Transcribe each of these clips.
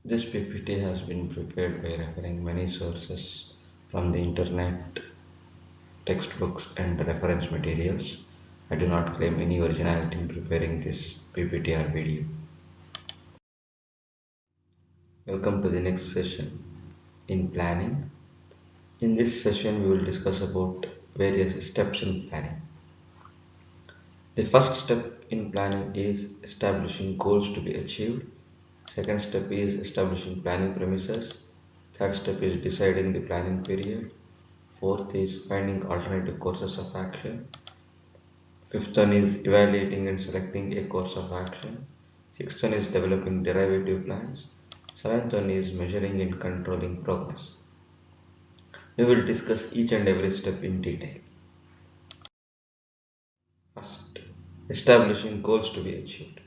This PPT has been prepared by referring many sources from the internet, textbooks, and reference materials. I do not claim any originality in preparing this PPT or video. Welcome to the next session in planning. In this session, we will discuss about various steps in planning. The first step in planning is establishing goals to be achieved. Second step is establishing planning premises. Third step is deciding the planning period. Fourth is finding alternative courses of action. Fifth one is evaluating and selecting a course of action. Sixth one is developing derivative plans. Seventh one is measuring and controlling progress. We will discuss each and every step in detail. First, establishing goals to be achieved.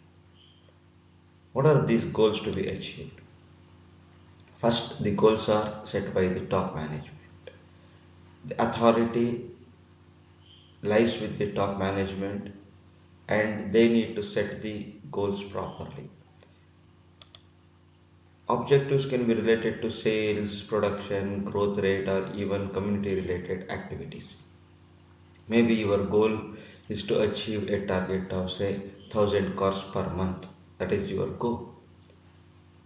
What are these goals to be achieved? First, the goals are set by the top management. The authority lies with the top management and they need to set the goals properly. Objectives can be related to sales, production, growth rate, or even community related activities. Maybe your goal is to achieve a target of say 1000 cars per month. That is your goal.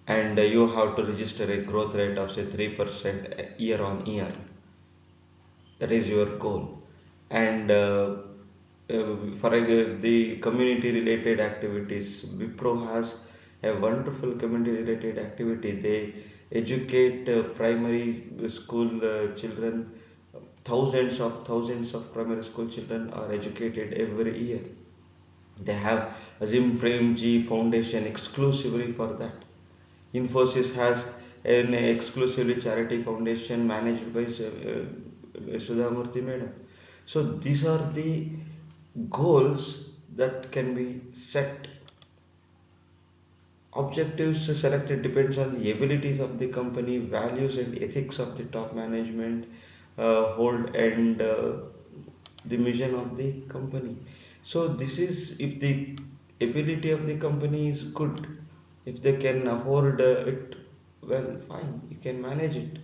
And you have to register a growth rate of say 3% year on year. That is your goal. And for the community related activities, Wipro has a wonderful community related activity. They educate primary school children. Thousands of primary school children are educated every year. They have Azim Premji Foundation exclusively for that. Infosys has an exclusively charity foundation managed by Sudhamurthy Madam. So these are the goals that can be set. Objectives selected depends on the abilities of the company, values and ethics of the top management hold, and the mission of the company. So this is if the ability of the company is good, if they can afford it, well, fine, you can manage it.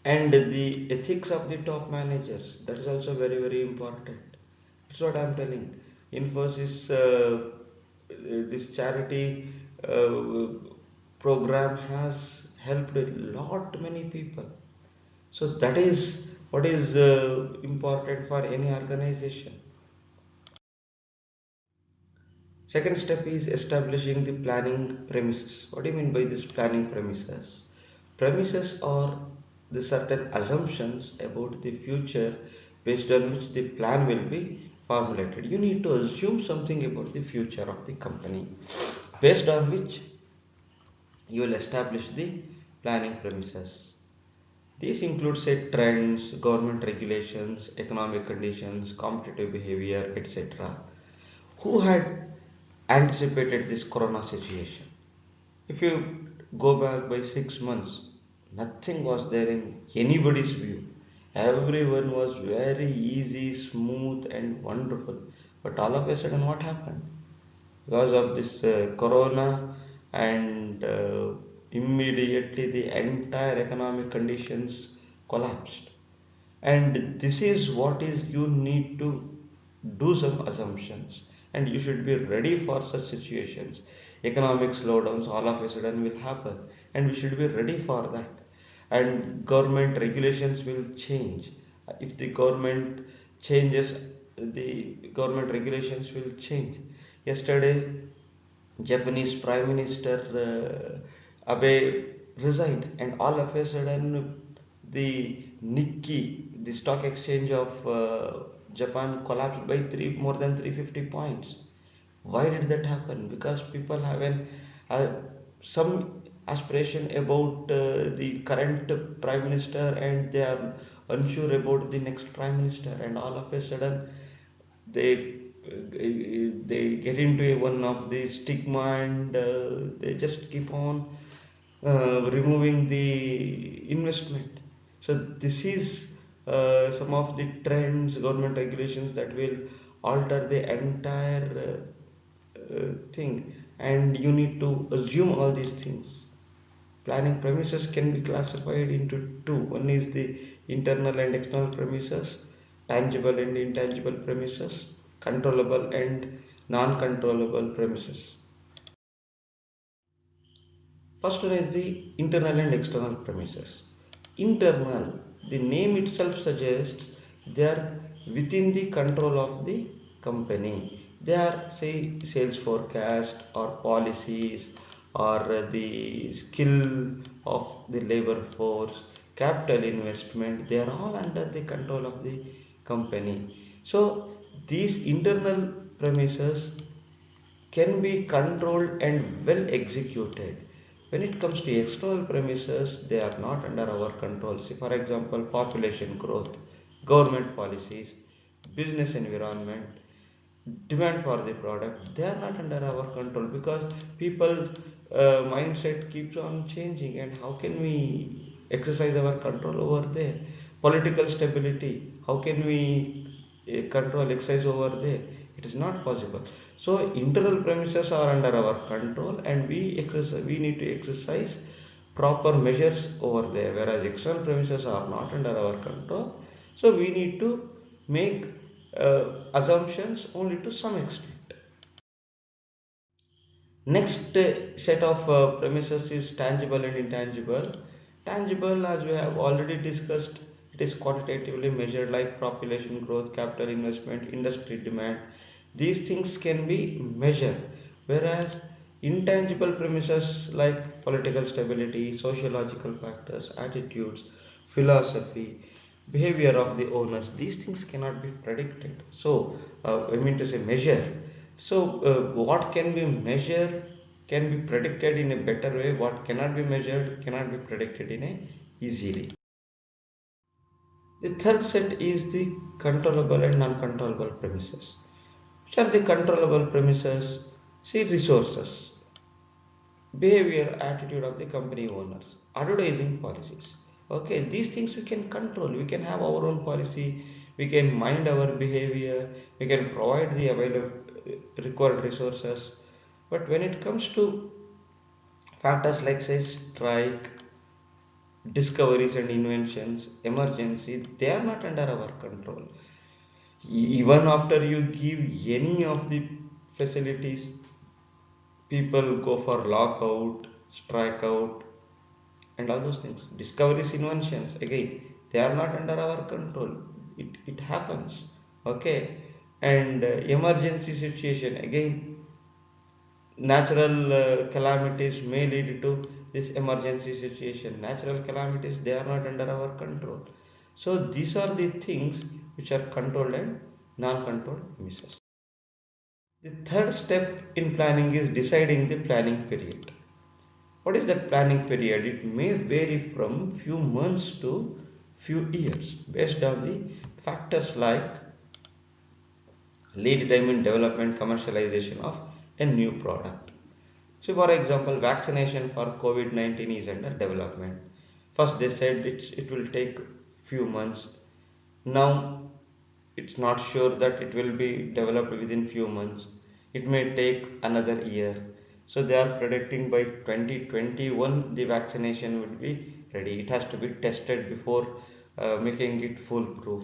And the ethics of the top managers, that is also very important. That's what I'm telling. Infosys this charity uh, program has helped a lot many people. So that is what is important for any organization. Second step is establishing the planning premises. What do you mean by this planning premises? Premises are the certain assumptions about the future based on which the plan will be formulated. You need to assume something about the future of the company based on which you will establish the planning premises. These include say trends, government regulations, economic conditions, competitive behavior, etc. Who had anticipated this corona situation? If you go back by 6 months, nothing was there in anybody's view. Everyone was very easy, smooth, and wonderful. But all of a sudden, what happened? Because of this corona, and immediately the entire economic conditions collapsed. And this is what is you need to do some assumptions, and you should be ready for such situations. Economic slowdowns all of a sudden will happen, and we should be ready for that. And government regulations will change. If the government changes, the government regulations will change. Yesterday, Japanese Prime Minister Abe resigned, and all of a sudden, the Nikkei, the stock exchange of Japan, collapsed by more than 350 points. Why did that happen? Because people have uh, some aspiration about the current prime minister, and they are unsure about the next prime minister, and all of a sudden they get into one of the stigma, and they just keep on removing the investment. So this is some of the trends, government regulations that will alter the entire thing. and you need to assume all these things. Planning premises can be classified into two. One is the internal and external premises, tangible and intangible premises, controllable and non-controllable premises. First one is the internal and external premises. Internal, the name itself suggests they are within the control of the company. They are, say, sales forecast or policies or the skill of the labor force, capital investment. They are all under the control of the company. So these internal premises can be controlled and well executed. When it comes to external premises, they are not under our control. See, for example, population growth, government policies, business environment, demand for the product, they are not under our control because people's mindset keeps on changing. And how can we exercise our control over there? Political stability, how can we control exercise over there? It is not possible. So internal premises are under our control, and we need to exercise proper measures over there, whereas external premises are not under our control. So we need to make assumptions only to some extent. Next set of premises is tangible and intangible. Tangible, as we have already discussed, it is quantitatively measured like population growth, capital investment, industry demand. These things can be measured, whereas intangible premises like political stability, sociological factors, attitudes, philosophy, behavior of the owners, these things cannot be predicted. So, I mean to say measure. So, what can be measured can be predicted in a better way. What cannot be measured cannot be predicted in a easily. The third set is the controllable and non-controllable premises. Which are the controllable premises? See, resources, behavior, attitude of the company owners, advertising policies. Okay, these things we can control. We can have our own policy. We can mind our behavior. We can provide the available required resources. But when it comes to factors like say strike, discoveries and inventions, emergency, they are not under our control. Even after you give any of the facilities, people go for lockout, strike out, and all those things. Discoveries, inventions, again, they are not under our control. It happens. Okay, and emergency situation, again, natural calamities may lead to this emergency situation. Natural calamities, they are not under our control. So these are the things which are controlled and non-controlled emissions. The third step in planning is deciding the planning period. What is that planning period? It may vary from few months to few years based on the factors like lead time in development commercialization of a new product. So, for example, vaccination for COVID-19 is under development. First, they said it will take few months. Now, it's not sure that it will be developed within few months. It may take another year. So, they are predicting by 2021 the vaccination would be ready. It has to be tested before making it foolproof.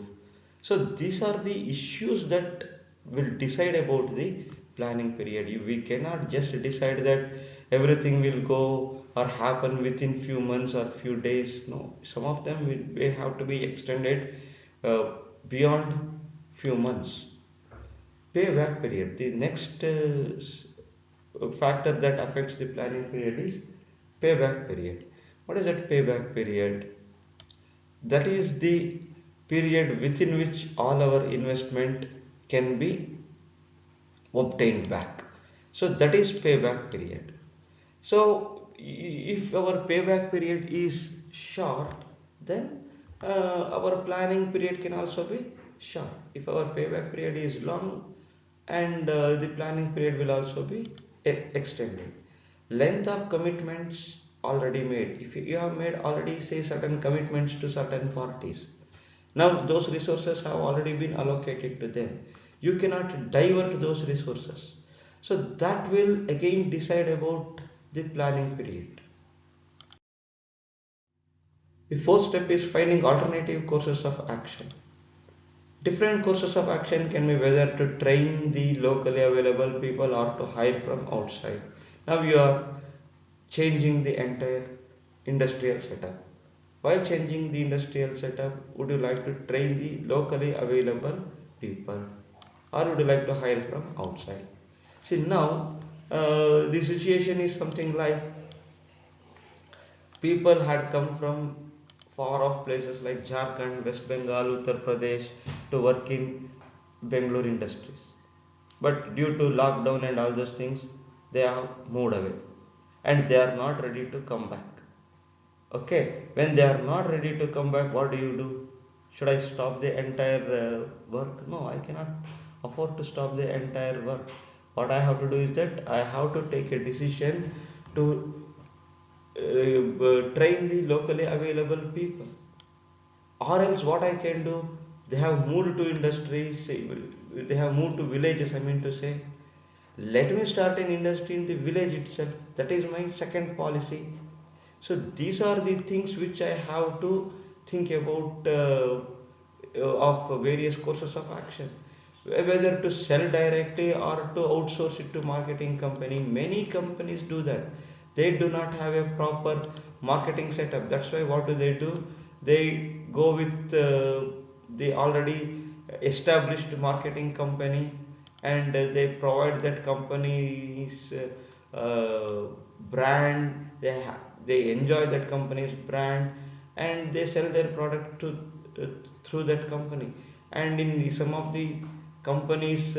So, these are the issues that will decide about the planning period. We cannot just decide that everything will go or happen within few months or few days. No, some of them will have to be extended beyond few months. Payback period. The next factor that affects the planning period is payback period. What is that payback period? That is the period within which all our investment can be obtained back. So that is payback period. So if our payback period is short, then our planning period can also be short. If our payback period is long, and the planning period will also be extended. Length of commitments already made. If you have made already say certain commitments to certain parties, now those resources have already been allocated to them. You cannot divert those resources. So that will again decide about the planning period. The fourth step is finding alternative courses of action. Different courses of action can be whether to train the locally available people or to hire from outside. Now you are changing the entire industrial setup. While changing the industrial setup, would you like to train the locally available people or would you like to hire from outside? See now, the situation is something like people had come from far off places like Jharkhand, West Bengal, Uttar Pradesh to work in Bangalore industries. But due to lockdown and all those things, they have moved away and they are not ready to come back. Okay, when they are not ready to come back, what do? Should I stop the entire work? No, I cannot afford to stop the entire work. What I have to do is that I have to take a decision to train the locally available people. Or else, what I can do, they have moved to industries, they have moved to villages. I mean to say, let me start an industry in the village itself. That is my second policy. So these are the things which I have to think about of various courses of action. Whether to sell directly or to outsource it to marketing company. Many companies do that. They do not have a proper marketing setup. That's why what do? They go with the already established marketing company and they provide that company's brand. They enjoy that company's brand and they sell their product to uh, through that company. And in some of the companies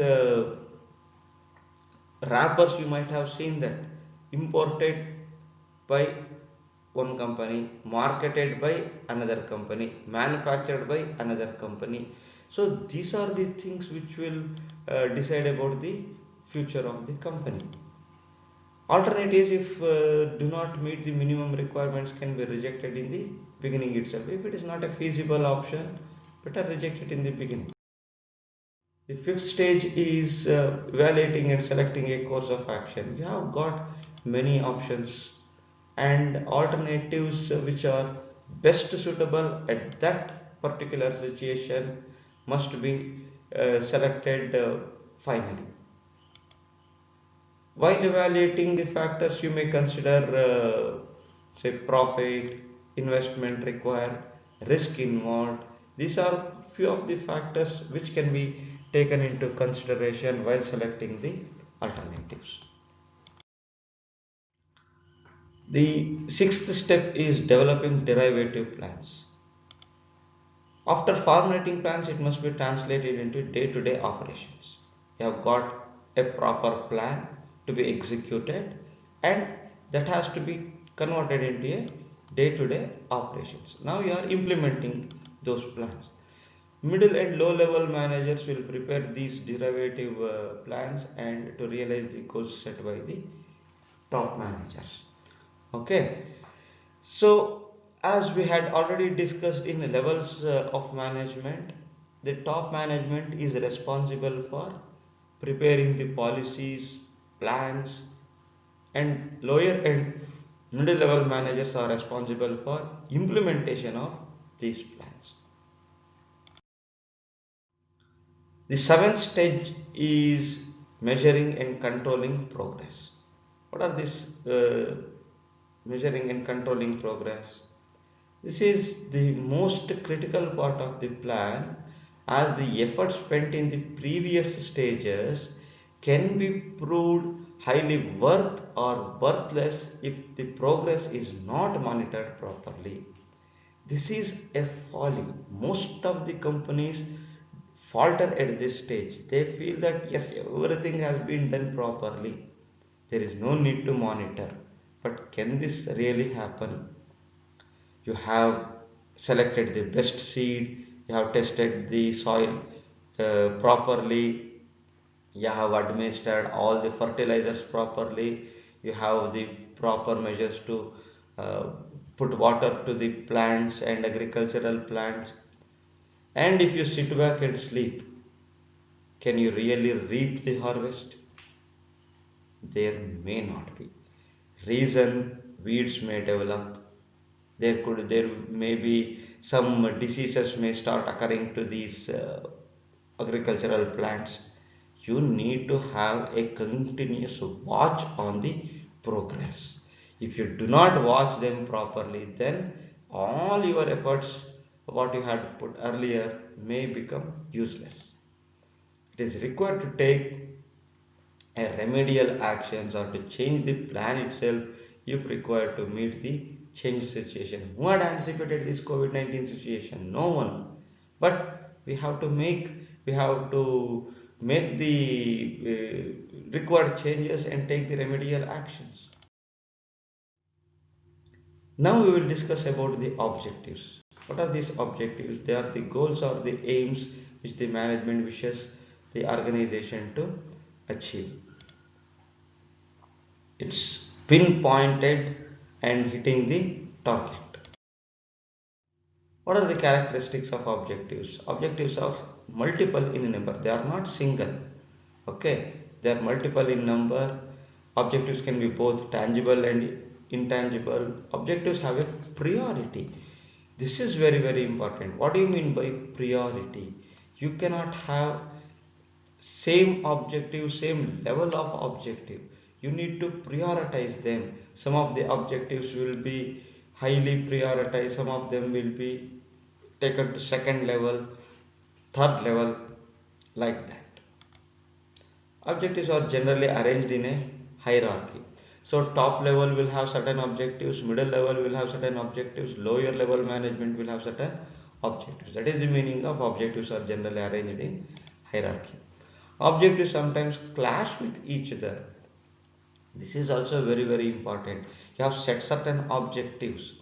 wrappers, you might have seen that imported by one company, marketed by another company, manufactured by another company. So these are the things which will decide about the future of the company. Alternatives, if do not meet the minimum requirements, can be rejected in the beginning itself. If it is not a feasible option, better reject it in the beginning. The fifth stage is evaluating and selecting a course of action. You have got many options and alternatives which are best suitable at that particular situation must be selected finally. While evaluating the factors, you may consider, say, profit, investment required, risk involved. These are few of the factors which can be taken into consideration while selecting the alternatives. The sixth step is developing derivative plans. After formulating plans, it must be translated into day to day operations. You have got a proper plan to be executed, and that has to be converted into a day to day operations. Now you are implementing those plans. Middle and low level managers will prepare these derivative plans and to realize the goals set by the top managers. Okay, so, as we had already discussed in levels of management, the top management is responsible for preparing the policies, plans, and lower and middle level managers are responsible for implementation of these plans. The seventh stage is measuring and controlling progress. What are these measuring and controlling progress? This is the most critical part of the plan as the effort spent in the previous stages can be proved highly worth or worthless if the progress is not monitored properly. This is a folly. Most of the companies falter at this stage. They feel that yes, everything has been done properly. There is no need to monitor. But can this really happen? You have selected the best seed, you have tested the soil properly, you have administered all the fertilizers properly, you have the proper measures to uh, put water to the plants and agricultural plants. And if you sit back and sleep, can you really reap the harvest? there may not be. Reason, weeds may develop. There may be some diseases may start occurring to these agricultural plants. You need to have a continuous watch on the progress. If you do not watch them properly, then all your efforts, what you had put earlier, may become useless. It is required to take a remedial actions or to change the plan itself if required to meet the changed situation. Who had anticipated this COVID-19 situation? No one. But we have to make the required changes and take the remedial actions. Now we will discuss about the objectives. What are these objectives? They are the goals or the aims which the management wishes the organization to achieve. It's pinpointed and hitting the target. What are the characteristics of objectives? Objectives are multiple in number, they are not single. Okay, they are multiple in number. Objectives can be both tangible and intangible. Objectives have a priority. This is very, very important. What do you mean by priority? You cannot have same objective, same level of objective. You need to prioritize them. Some of the objectives will be highly prioritized, some of them will be taken to second level, third level, like that. Objectives are generally arranged in a hierarchy. So top level will have certain objectives, middle level will have certain objectives, lower level management will have certain objectives. That is the meaning of objectives are generally arranged in hierarchy. Objectives sometimes clash with each other. This is also very, very important. You have set certain objectives.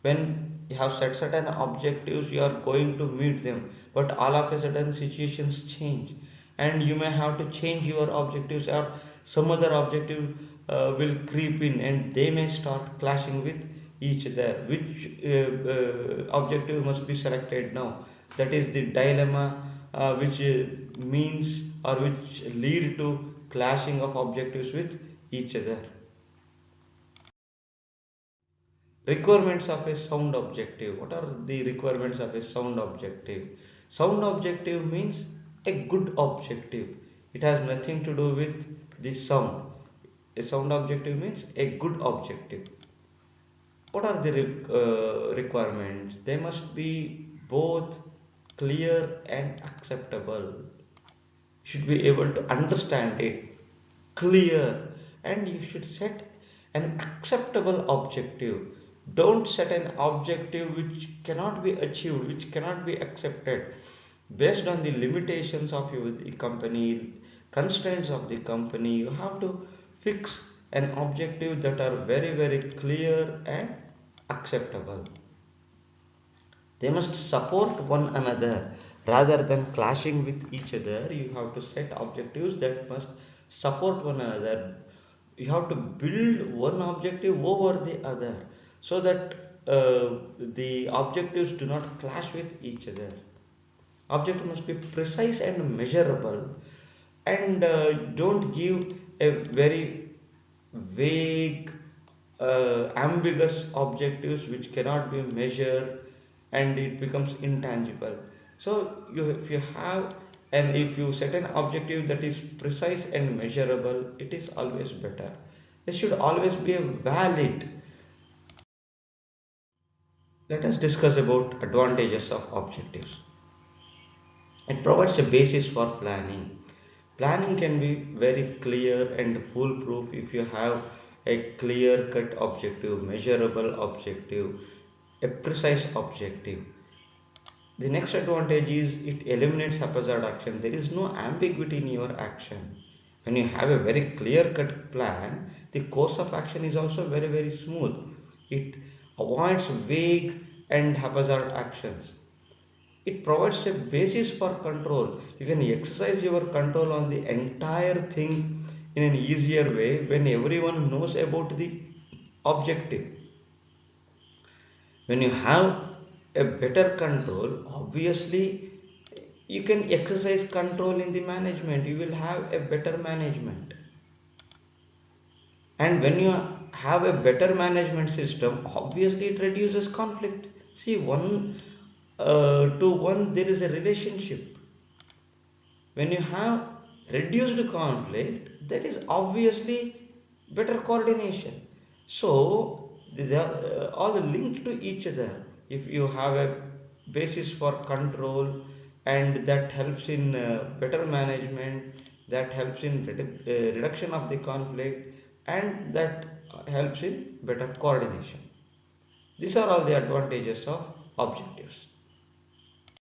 When you have set certain objectives, you are going to meet them, but all of a sudden situations change and you may have to change your objectives, or some other objective will creep in and they may start clashing with each other. Which objective must be selected now? That is the dilemma, which means or which lead to clashing of objectives with each other. Requirements of a sound objective. What are the requirements of a sound objective? Sound objective means a good objective. It has nothing to do with the sound. A sound objective means a good objective. What are the requirements? They must be both clear and acceptable. Should be able to understand it, clear, and you should set an acceptable objective. Don't set an objective which cannot be achieved, which cannot be accepted. Based on the limitations of your the company, constraints of the company, you have to fix an objective that are very, very clear and acceptable. They must support one another rather than clashing with each other. You have to set objectives that must support one another. You have to build one objective over the other so that the objectives do not clash with each other. Objective must be precise and measurable, and don't give a very vague, ambiguous objectives which cannot be measured and it becomes intangible. So if you have and if you set an objective that is precise and measurable, it is always better. This should always be a valid. Let us discuss about advantages of objectives. It provides a basis for planning. Planning can be very clear and foolproof if you have a clear cut objective, measurable objective, a precise objective. The next advantage is it eliminates haphazard action. There is no ambiguity in your action. When you have a very clear cut plan, the course of action is also very, very smooth. It avoids vague and haphazard actions. It provides a basis for control. You can exercise your control on the entire thing in an easier way when everyone knows about the objective. When you have a better control, obviously you can exercise control in the management. You will have a better management. And when you have a better management system, obviously it reduces conflict. See, one to one there is a relationship. When you have reduced conflict, that is obviously better coordination. So they are all linked to each other. If you have a basis for control, and that helps in better management, that helps in reduction of the conflict, and that helps in better coordination. These are all the advantages of objectives.